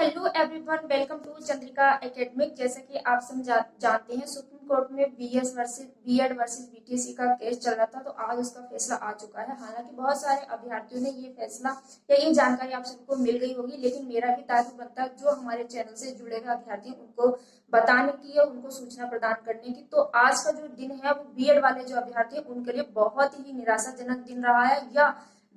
Hello everyone, welcome to Chandrika academic. जैसे कि आप सब जानते हैं, सुप्रीम कोर्ट में बीएड वर्सेस बीटीसी का केस चल रहा था, तो आज उसका फैसला आ चुका है। हालांकि बहुत सारे अभ्यर्थियों ने ये फैसला या ये जानकारी आप सबको मिल गई होगी, लेकिन मेरा भी दायित्व बनता है जो हमारे चैनल से जुड़े हुए अभ्यर्थी उनको बताने की या उनको सूचना प्रदान करने की। तो आज का जो दिन है वो बीएड वाले जो अभ्यर्थी उनके लिए बहुत ही निराशाजनक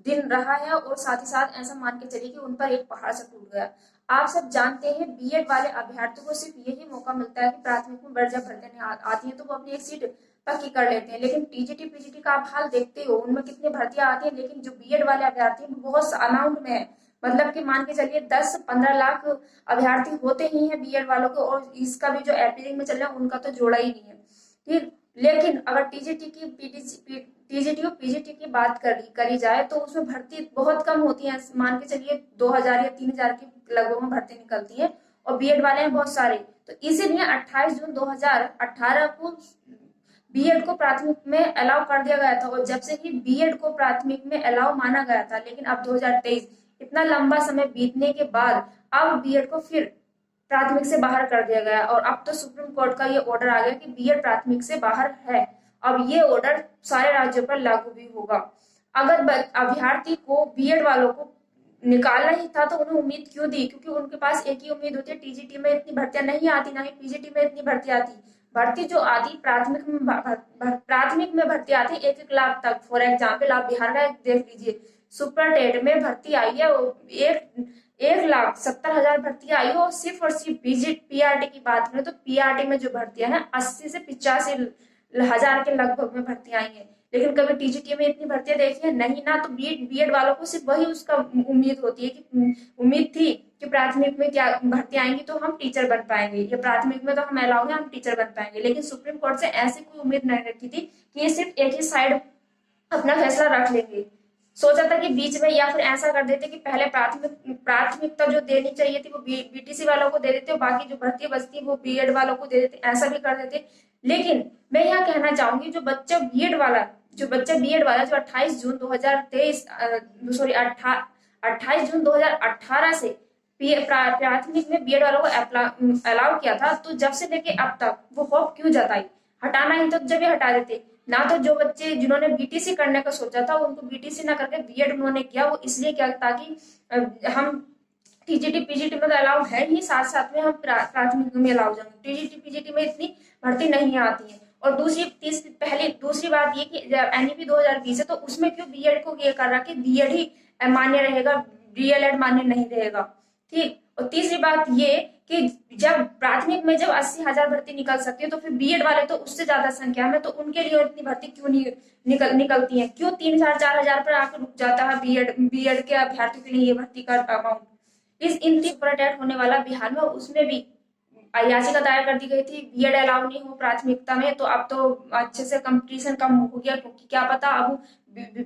दिन रहा है और साथ ही साथ ऐसा मान के चलिए कि उन पर एक पहाड़ से टूट गया। आप सब जानते हैं, बीएड वाले अभ्यर्थियों को सिर्फ यही मौका मिलता है कि प्राथमिक में बढ़ जब भर्ती आती है तो वो अपनी एक सीट पक्की कर लेते हैं। लेकिन टीजीटी पीजीटी का आप हाल देखते हो, उनमें कितनी भर्तियां आती है, लेकिन जो बीएड वाले अभ्यर्थी हैं बहुत अमाउंट में है। मतलब कि मान के चलिए 10-15 लाख अभ्यर्थी होते ही हैं बीएड वालों को, और इसका भी जो एपीलिंग में चल रहा है उनका तो जोड़ा ही नहीं है। ठीक, लेकिन अगर टीजीटी और पीजीटी की बात करी जाए तो उसमें भर्ती बहुत कम होती है। मान के चलिए 2000 या 3000 की लगभग में भर्ती निकलती है, और बीएड वाले हैं बहुत सारे। तो इसीलिए 28 जून 2018 को बीएड को प्राथमिक में अलाउ कर दिया गया था, और जब से ही बीएड को प्राथमिक में अलाउ माना गया था, लेकिन अब 2023 इतना लंबा समय बीतने के बाद अब बीएड को फिर प्राथमिक से बाहर कर दिया गया। और अब तो सुप्रीम कोर्ट का ये ऑर्डर आ गया कि बीएड प्राथमिक से बाहर है। अब ये ऑर्डर सारे राज्यों पर लागू भी होगा। अगर अभ्यर्थी को बीएड वालों को निकालना ही था तो उन्हें उम्मीद क्यों दी? क्योंकि उनके पास एक ही उम्मीद होती है, टीजीटी में इतनी भर्तियां नहीं आती, ना ही पीजीटी में इतनी भर्ती आती। भर्ती जो आती प्राथमिक में भर्ती आती 1-1 लाख तक। फॉर एग्जाम्पल आप बिहार का देख लीजिए, सुपर टेट में भर्ती आई है 1,70,000 भर्तियां आई है, और सिर्फ पीआरटी की बात करें तो पीआरटी में जो भर्तियां हैं 80 से 85,000 के लगभग में भर्तियां आई है। लेकिन कभी टीजीटी में इतनी भर्तियां देखी है नहीं ना। तो बीएड वालों को सिर्फ वही उसका उम्मीद होती है कि उम्मीद थी कि प्राथमिक में क्या भर्तियां आएंगी तो हम टीचर बन पाएंगे, या प्राथमिक में तो हम अलाउ है हम टीचर बन पाएंगे। लेकिन सुप्रीम कोर्ट से ऐसी कोई उम्मीद नहीं रखी थी कि ये सिर्फ एक ही साइड अपना फैसला रख लेंगे। सोचा था कि बीच में या फिर ऐसा कर देते कि पहले प्राथमिकता जो देनी चाहिए थी वो बीटीसी वालों को दे देते, और बाकी जो भर्ती बचती वो बीएड वालों को दे देते, ऐसा भी कर देते। लेकिन मैं यहाँ कहना चाहूंगी, जो बच्चा बीएड वाला जो 28 जून 2023 सॉरी 28 जून 2018 से प्राथमिक में बीएड वालों को अलाउ किया था, तो जब से लेके अब तक वो होप क्यों जताई? हटाना ही तो जब ये हटा देते ना। तो जो बच्चे जिन्होंने बीटीसी करने का सोचा था उनको बीटीसी ना करके बीएड उन्होंने किया, वो इसलिए किया ताकि हम टीजीटी पीजीटी में तो अलाउ है ही, साथ साथ में हम प्राथमिक में अलाउ जाएंगे। टीजीटी पीजीटी में इतनी भर्ती नहीं आती है। और दूसरी बात ये कि एनईपी 2020 है, तो उसमें क्यों बीएड को ये कर रहा कि बीएड ही मान्य रहेगा, डीएलएड मान्य नहीं रहेगा। ठीक, और तीसरी बात ये कि जब प्राथमिक में जब 80,000 भर्ती निकल सकती है, तो फिर बीएड वाले तो उससे ज्यादा संख्या में, तो उनके लिए इतनी भर्ती क्यों नहीं निकलती है? क्यों 3,000-4,000 पर आकर रुक जाता है बीएड के अभ्यर्थियों के लिए ये भर्ती का अमाउंट? इन सुपरटेट होने वाला बिहार में, उसमें भी याचिका दायर कर दी गई थी बीएड अलाउ नहीं हो प्राथमिकता में। तो अब तो अच्छे से कंपटीशन कम हो गया, क्योंकि क्या पता अब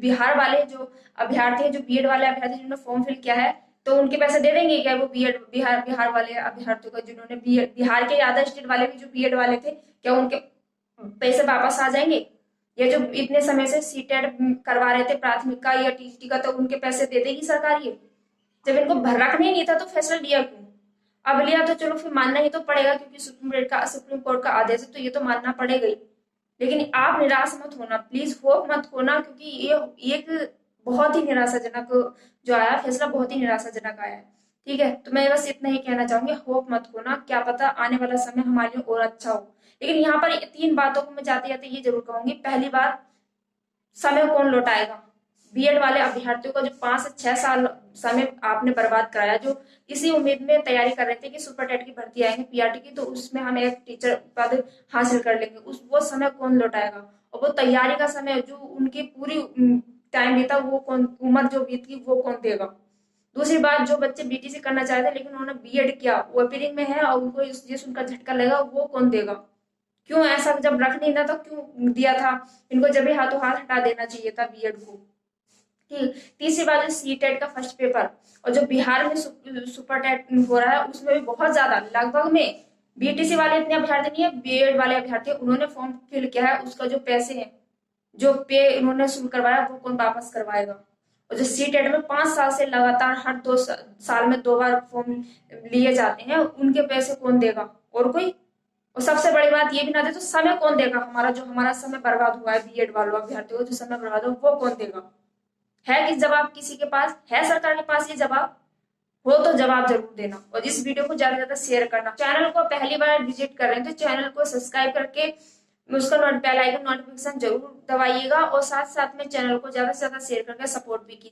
बिहार वाले जो अभ्यर्थी है, जो बीएड वाले अभ्यर्थी जिन्होंने फॉर्म फिल किया है, तो उनके पैसे दे देंगे क्या वो बिहार वाले अभ्यर्थियों को, जिन्होंने बिहार के अदर स्टेट वाले भी जो बीएड वाले थे, क्या उनके पैसे वापस आ जाएंगे? ये जो इतने समय से सीटेट करवा रहे थे प्राथमिक का या टीजीटी का, तो उनके पैसे दे देगी सरकार? ये जब इनको रखना ही नहीं था तो फैसला लिया क्यों? अब लिया तो चलो फिर मानना ही तो पड़ेगा, क्योंकि सुप्रीम कोर्ट का आदेश है, तो ये तो मानना पड़ेगा ही। लेकिन आप निराश मत होना, प्लीज होप मत होना, क्योंकि ये एक बहुत ही निराशाजनक जो आया फैसला, बहुत ही निराशाजनक आया है। ठीक है, तो मैं बस इतना ही कहना चाहूंगी, होप मत होना, क्या पता आने वाला समय हमारे लिए और अच्छा हो। लेकिन यहाँ पर 3 बातों को मैं जाते जाते ये जरूर कहूंगी। पहली बात, समय कौन लौटाएगा? बीएड वाले अभ्यर्थियों का जो 5 से 6 साल समय आपने बर्बाद कराया, जो इसी उम्मीद में तैयारी कर रहे थे कि सुपर टेट की भर्ती आएंगे पीआरटी की, तो उसमें हम एक टीचर पद हासिल कर लेंगे, वो समय कौन लौटाएगा? और वो तैयारी का समय जो उनकी पूरी टाइम बीता, वो कौन, उम्र जो बीत गई, वो कौन देगा? दूसरी बात, जो बच्चे बीटीसी करना चाहते थे लेकिन उन्होंने बीएड किया, वो अपीयरिंग में है, और उनको जिस उनका झटका लगेगा वो कौन देगा? क्यों ऐसा, जब रख नहीं था तो क्यों दिया था? इनको जब भी हाथों हाथ हटा देना चाहिए था बीएड को। तीसरी बात, सीटेट का फर्स्ट पेपर, और जो बिहार में सुपर टेट हो रहा है उसमें भी बहुत ज्यादा, लगभग में बीटीसी वाले इतने अभ्यर्थी नहीं है, बीएड वाले अभ्यर्थी उन्होंने फॉर्म फिल किया है, उसका जो पैसे हैं, जो पे उन्होंने शुरू करवाया, वो कौन वापस करवाएगा? और जो सीटेट में 5 साल से लगातार हर 2 साल में 2 बार फॉर्म लिए जाते हैं, उनके पैसे कौन देगा? और कोई? और सबसे बड़ी बात ये भी ना दे तो समय कौन देगा? हमारा समय बर्बाद हुआ है, बीएड वालों अभ्यर्थियों को जो समय बर्बाद हुआ वो कौन देगा? है कि जवाब किसी के पास है? सरकार के पास ये जवाब हो तो जवाब जरूर देना। और इस वीडियो को ज्यादा से ज्यादा शेयर करना। चैनल को पहली बार विजिट कर रहे हैं तो चैनल को सब्सक्राइब करके उसका बेल आइकन नोटिफिकेशन जरूर दबाइएगा, और साथ साथ में चैनल को ज्यादा से ज्यादा शेयर करके सपोर्ट भी कीजिए।